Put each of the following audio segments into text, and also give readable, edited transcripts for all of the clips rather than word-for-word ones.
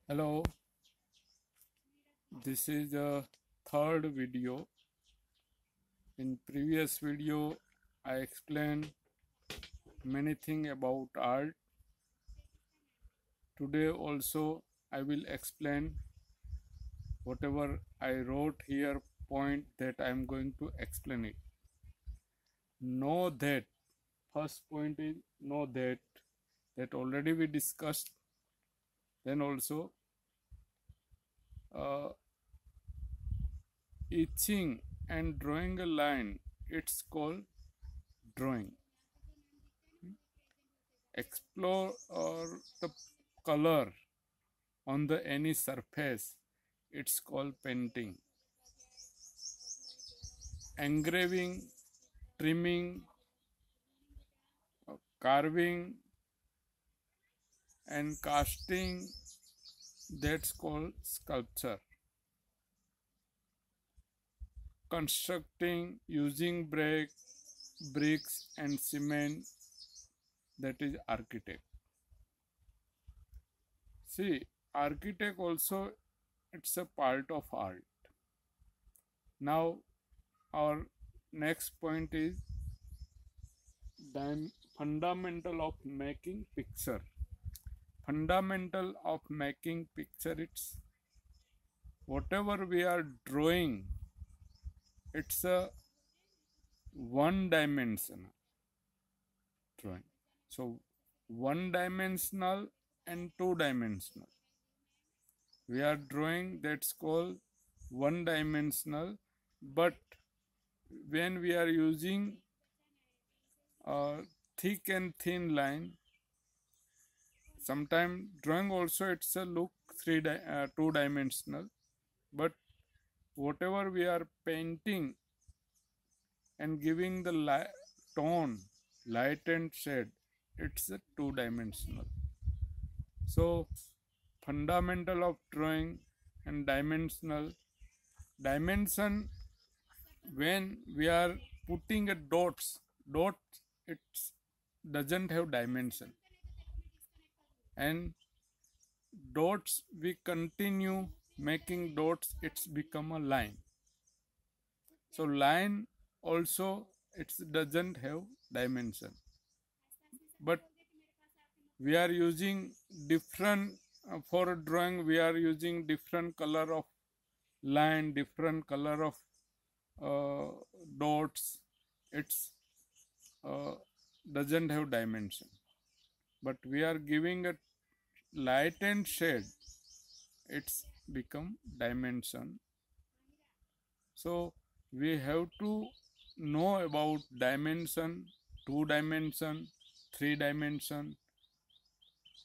Hello, this is the third video. In previous video, I explained many things about art. Today also, I will explain whatever I wrote here point that I am going to explain it. Know that, first point is know that already we discussed. Then also, uh, etching and drawing a line, it's called drawing. Explore or the color on the any surface, it's called painting. Engraving, trimming, carving and casting, that's called sculpture. Constructing using bricks and cement, that is architect. See, architect also, it's a part of art. Now our next point is fundamental of making picture. Fundamental of making picture, it's whatever we are drawing, it's a one dimensional drawing. So one dimensional and two dimensional we are drawing, that's called one dimensional. But when we are using thick and thin line, sometimes drawing also it's a look two dimensional. But whatever we are painting and giving the tone, light and shade, it's a two dimensional. So fundamental of drawing and dimensional. Dimension, when we are putting a dot it doesn't have dimension, and dots we continue making dots, it's become a line. So line also, it doesn't have dimension. But we are using different for drawing, we are using different color of line, different color of dots, it's doesn't have dimension. But we are giving a light and shade, it's become dimension. So we have to know about dimension, two dimension, three dimension.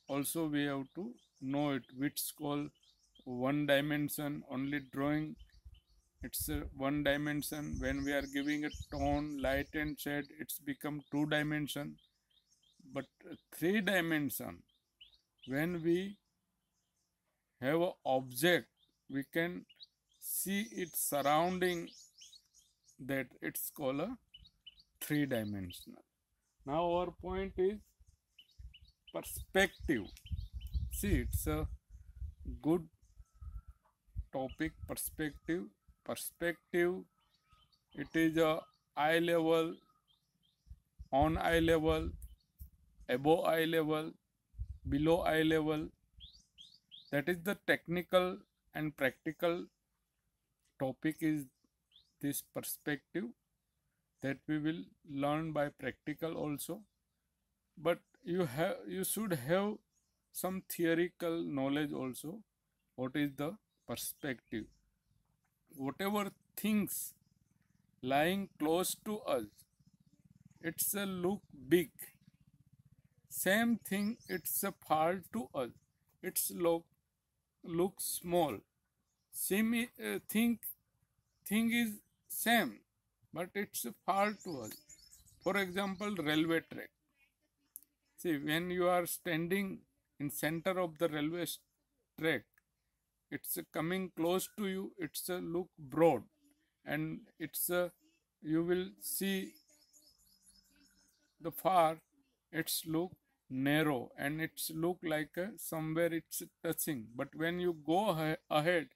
Also we have to know it, which called one dimension only drawing, it's a one dimension. When we are giving a tone, light and shade, it's become two dimension. But three dimension, when we have an object, we can see its surrounding, that it's called a three dimensional. Now our point is perspective. See, it's a good topic, perspective. Perspective, it is a eye level, on eye level, above eye level, below eye level. That is the technical and practical topic is this perspective, that we will learn by practical also. But you should have some theoretical knowledge also. What is the perspective? Whatever things lying close to us, it's a look big. Same thing, it's a far to us, it's look small. Same thing is same, but it's far to us. For example, railway track. See, when you are standing in center of the railway track, it's coming close to you, it's a look broad, and it's a, you will see the far, it's look narrow and it's look like somewhere it's touching, but when you go ahead,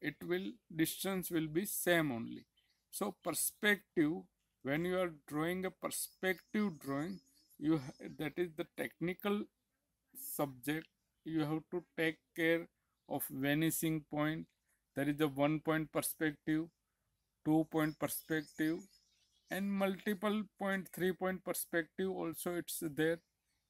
it will distance will be same only. So perspective, when you are drawing a perspective drawing, that is the technical subject. You have to take care of vanishing point. There is a 1 point perspective, 2 point perspective, and multiple point, 3 point perspective also it's there.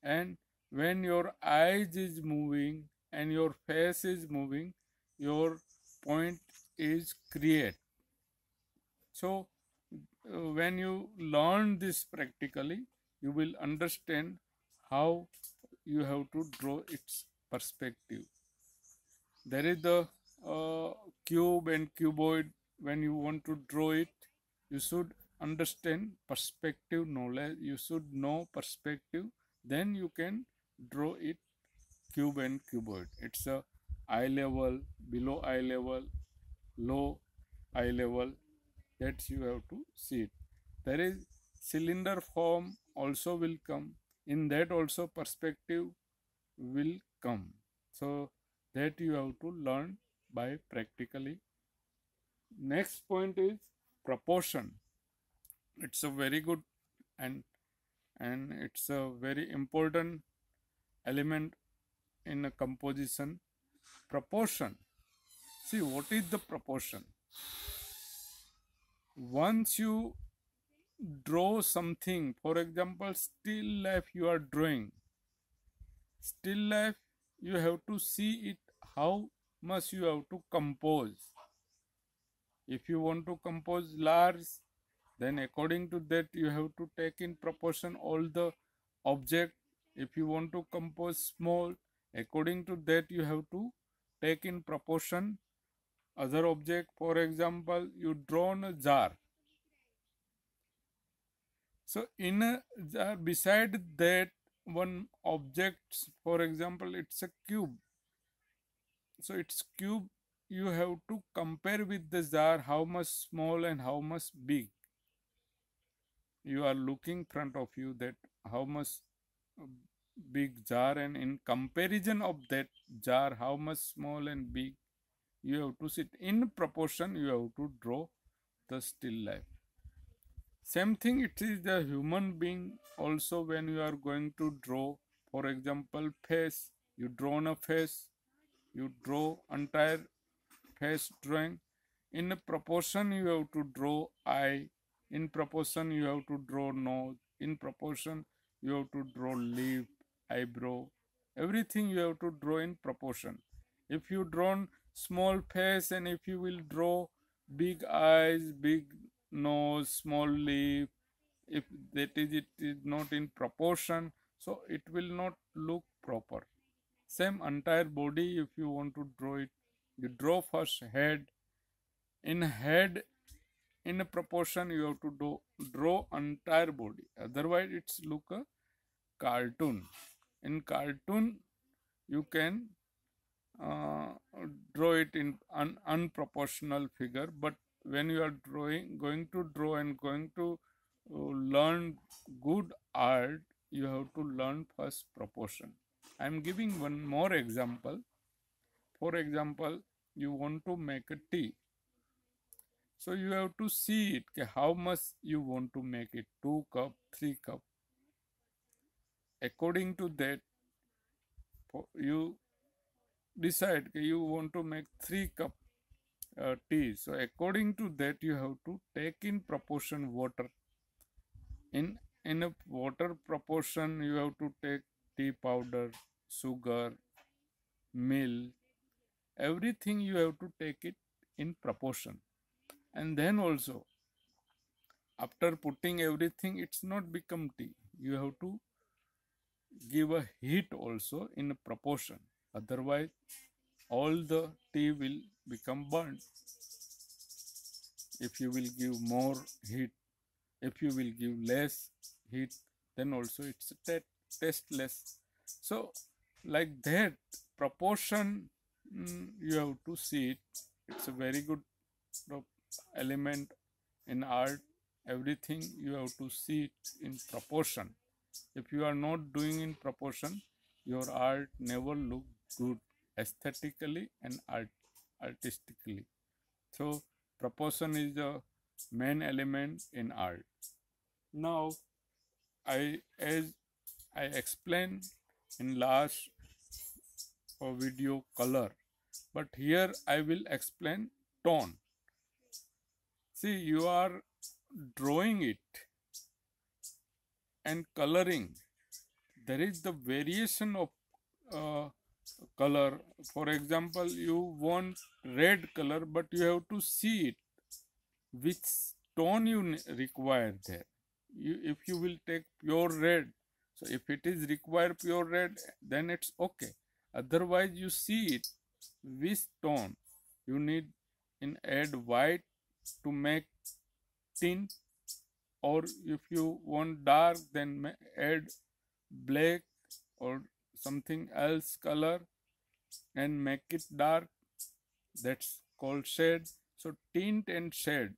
And when your eyes is moving and your face is moving, your point is create. So when you learn this practically, you will understand how you have to draw its perspective. There is the cube and cuboid. When you want to draw it, you should understand perspective knowledge. You should know perspective, then you can draw it cube and cuboid. It's a eye level, below eye level, low eye level. That you have to see it. There is cylinder form also will come. In that also perspective will come. So that you have to learn by practically. Next point is proportion. It's a very good and it's a very important element in a composition. Proportion. See, what is the proportion? Once you draw something, for example, still life you are drawing. Still life, you have to see it how much you have to compose. If you want to compose large, then according to that you have to take in proportion all the object. If you want to compose small, according to that you have to take in proportion other object. For example, you drawn a jar. So in a jar, beside that one object, for example, it's a cube. So it's cube, you have to compare with the jar how much small and how much big. You are looking front of you that how much uh, big jar, and in comparison of that jar how much small and big, you have to sit in proportion. You have to draw the still life. Same thing it is the human being also. When you are going to draw, for example, face, you draw a face, you draw entire face drawing. In a proportion you have to draw eye, in proportion you have to draw nose, in proportion you have to draw lip, eyebrow, everything you have to draw in proportion. If you drawn small face and if you will draw big eyes, big nose, small lip, if that is it is not in proportion, so it will not look proper. Same entire body, if you want to draw it, you draw first head. In head, in a proportion you have to draw entire body, otherwise it's look a cartoon. In cartoon you can uh, draw it in unproportional figure, but when you are going to draw and going to learn good art, you have to learn first proportion. I am giving one more example. For example, you want to make a tea. So you have to see it, how much you want to make it, 2 cup, 3 cup. According to that, you decide you want to make 3 cup tea. So according to that, you have to take in proportion water. In a water proportion, you have to take tea powder, sugar, milk, everything you have to take it in proportion. And then also, after putting everything, it's not become tea. You have to give a heat also in a proportion. Otherwise, all the tea will become burnt. If you will give more heat, if you will give less heat, then also it's tasteless. So, like that, proportion you have to see it. It's a very good element in art. Everything you have to see it in proportion. If you are not doing in proportion, your art never look good aesthetically and artistically. So proportion is the main element in art. Now, as I explained in last video color, but here I will explain tone. See, you are drawing it and coloring. There is the variation of uh, color. For example, you want red color, but you have to see it which tone you require there. If you will take pure red, so if it is require pure red, then it's okay. Otherwise, you see it which tone you need in add white to make tint, or if you want dark, then add black or something else color and make it dark. That's called shade. So tint and shade,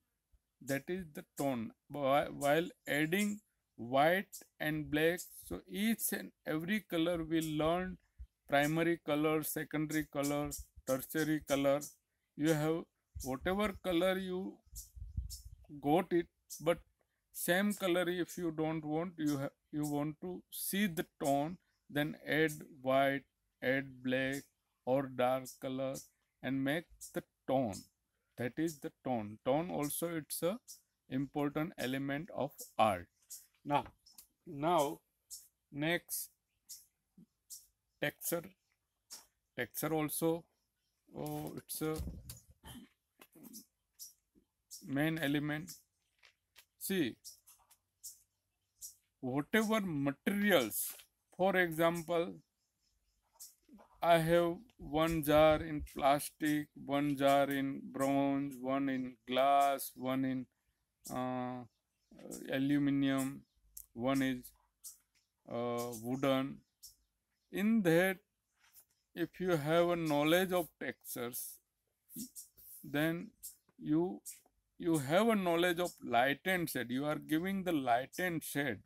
that is the tone. While adding white and black, so each and every color will learn primary color, secondary color, tertiary color. You have whatever color you got it, but same color if you don't want, you want to see the tone, then add white, add black or dark color and make the tone. That is the tone. Tone also, it's a important element of art. Now next, texture. Texture also, it's a main element. See, whatever materials, for example, I have one jar in plastic, one jar in bronze, one in glass, one in uh, aluminium, one is wooden. In that, if you have a knowledge of textures, then you have a knowledge of light and shade. You are giving the light and shade.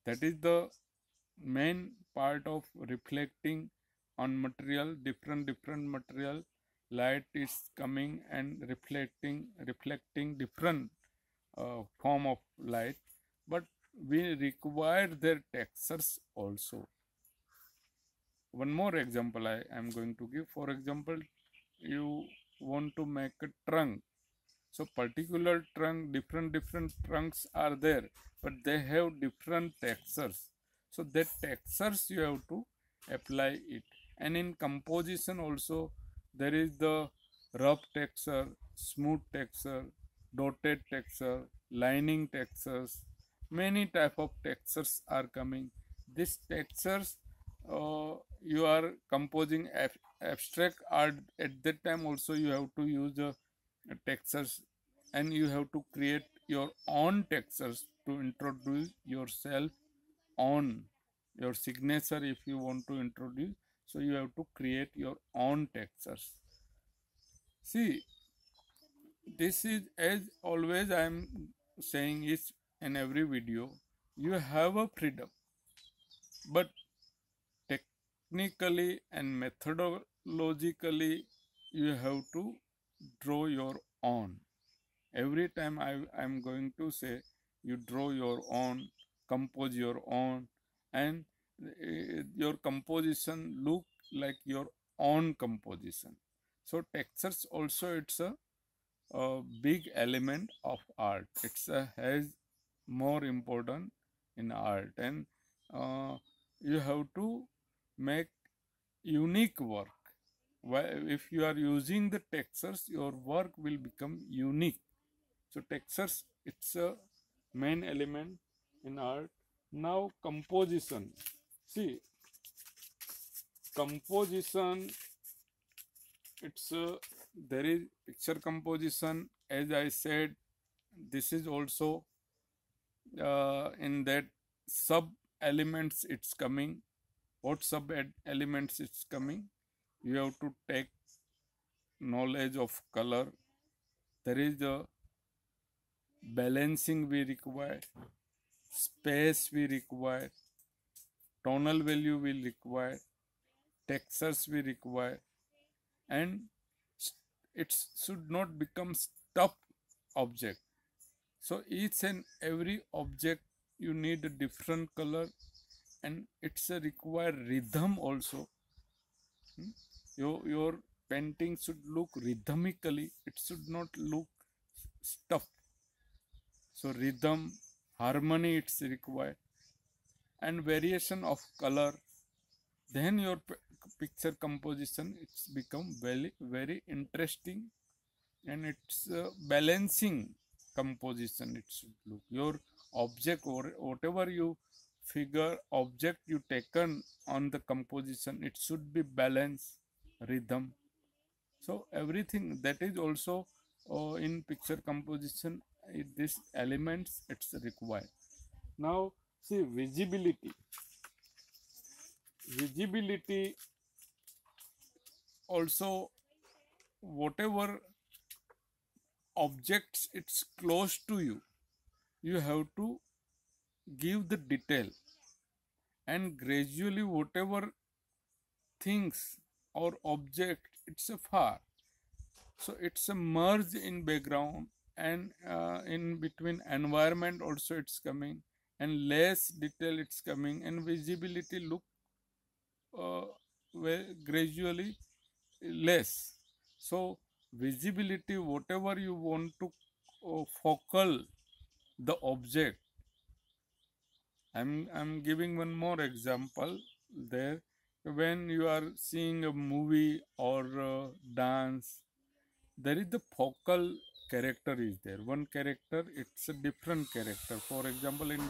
That is the main part of reflecting on material, different material. Light is coming and reflecting different form of light, but we require their textures also. One more example I am going to give. For example, you want to make a trunk. So particular trunk, different trunks are there, but they have different textures. So that textures you have to apply it. And in composition also, there is the rough texture, smooth texture, dotted texture, lining textures. Many type of textures are coming. These textures, you are composing abstract art. At that time also you have to use the textures, and you have to create your own textures to introduce yourself on your signature. If you want to introduce, so you have to create your own textures. See, this is, as always I am saying is in every video, you have a freedom, but technically and methodologically you have to draw your own. Every time I'm going to say, you draw your own, compose your own, and your composition look like your own composition. So textures also, it's a big element of art. It's has more important in art, and you have to make unique work. If you are using the textures, your work will become unique. So textures, it's a main element in art. Now composition. See, composition, it's there is picture composition. As I said, this is also in that sub elements it's coming. What sub elements it's coming? You have to take knowledge of color. There is the balancing we require. space we require, tonal value we require, textures we require, and it should not become stuffed object. So each and every object you need a different color, and it's a require rhythm also. Hmm? Your painting should look rhythmically, it should not look stuffed. So rhythm, harmony it's required, and variation of color. Then your picture composition it's become very interesting, and it's balancing composition it should look. Your object or whatever you figure object you taken on the composition, it should be balance, rhythm. So everything that is also in picture composition, these elements it's required. Now see visibility also, whatever objects it's close to you, you have to give the detail, and gradually whatever things or object it's a far, so it's a merge in background, and in between environment also it's coming, and less detail it's coming, and visibility look uh, gradually less. So visibility, whatever you want to focal the object. I'm giving one more example there. When you are seeing a movie or dance, there is the focal character is there. One character, it's a different character. For example, in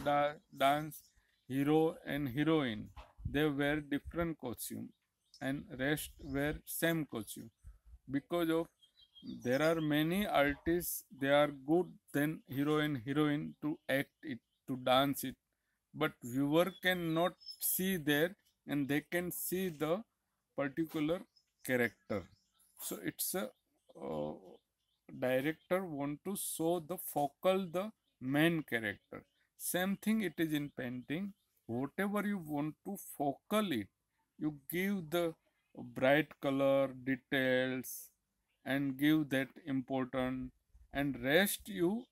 dance, hero and heroine, they wear different costume, and rest wear same costume, because of there are many artists they are good than hero and heroine to act it, to dance it, but viewer cannot see there, and they can see the particular character. So it's a uh, director want to show the focal the main character. Same thing it is in painting. Whatever you want to focal it, you give the bright color details and give that important, and rest you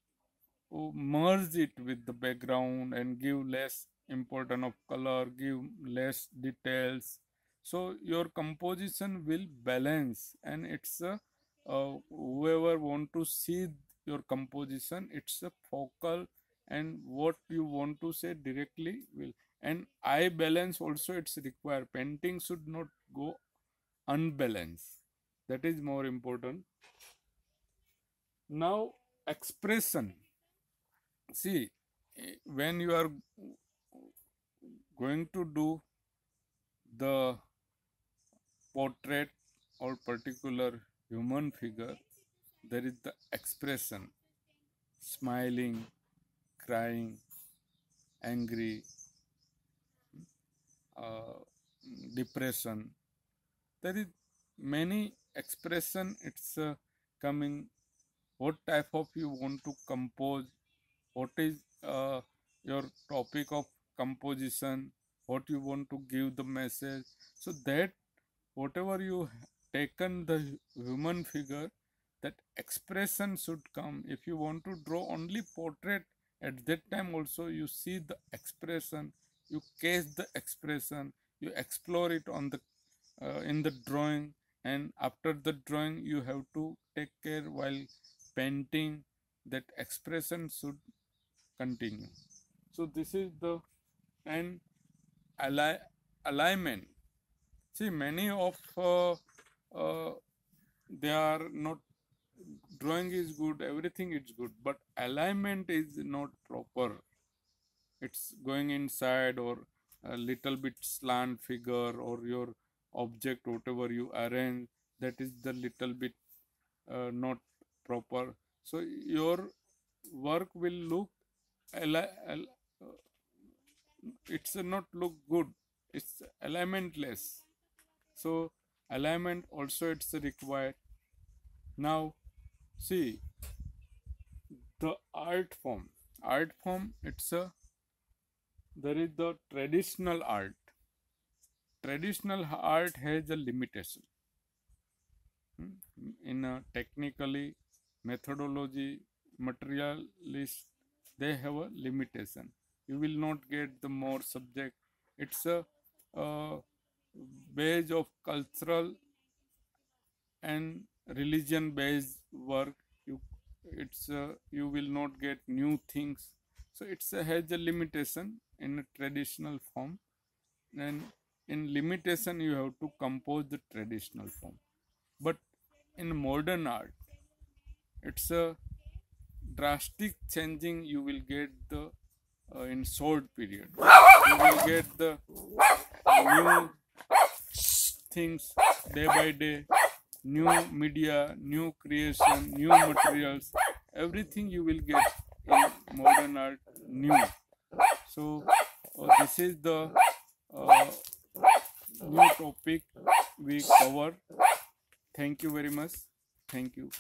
merge it with the background and give less important of color, give less details. So your composition will balance, and it's a whoever want to see your composition, it's a focal, and what you want to say directly will. And eye balance also it's required. Painting should not go unbalanced. That is more important. Now expression. See, when you are going to do the portrait or particular human figure, there is the expression, smiling, crying, angry, uh, depression. There is many expression it's coming. What type of you want to compose, what is your topic of composition, what you want to give the message, so that whatever you taken the human figure, that expression should come. If you want to draw only portrait, at that time also you see the expression, you catch the expression, you explore it on the in the drawing, and after the drawing you have to take care while painting, that expression should continue. So this is the, and alignment. See, many of they are not, drawing is good, everything is good, but alignment is not proper. It's going inside, or a little bit slant figure, or your object whatever you arrange, that is the little bit not proper. So your work will look it's not look good, it's alignmentless. So alignment also it's required. Now see, the art form it's a there is the traditional art. Traditional art has a limitation. In a technically, methodology, materialist, they have a limitation. You will not get the more subject. It's a base of cultural and religion based work. You will not get new things, so it's has a limitation in a traditional form, and in limitation you have to compose the traditional form. But in modern art, it's a drastic changing. You will get the in short period you will get the new things day by day, new media, new creation, new materials, everything you will get in modern art new. So this is the uh, new topic we cover. Thank you very much. Thank you.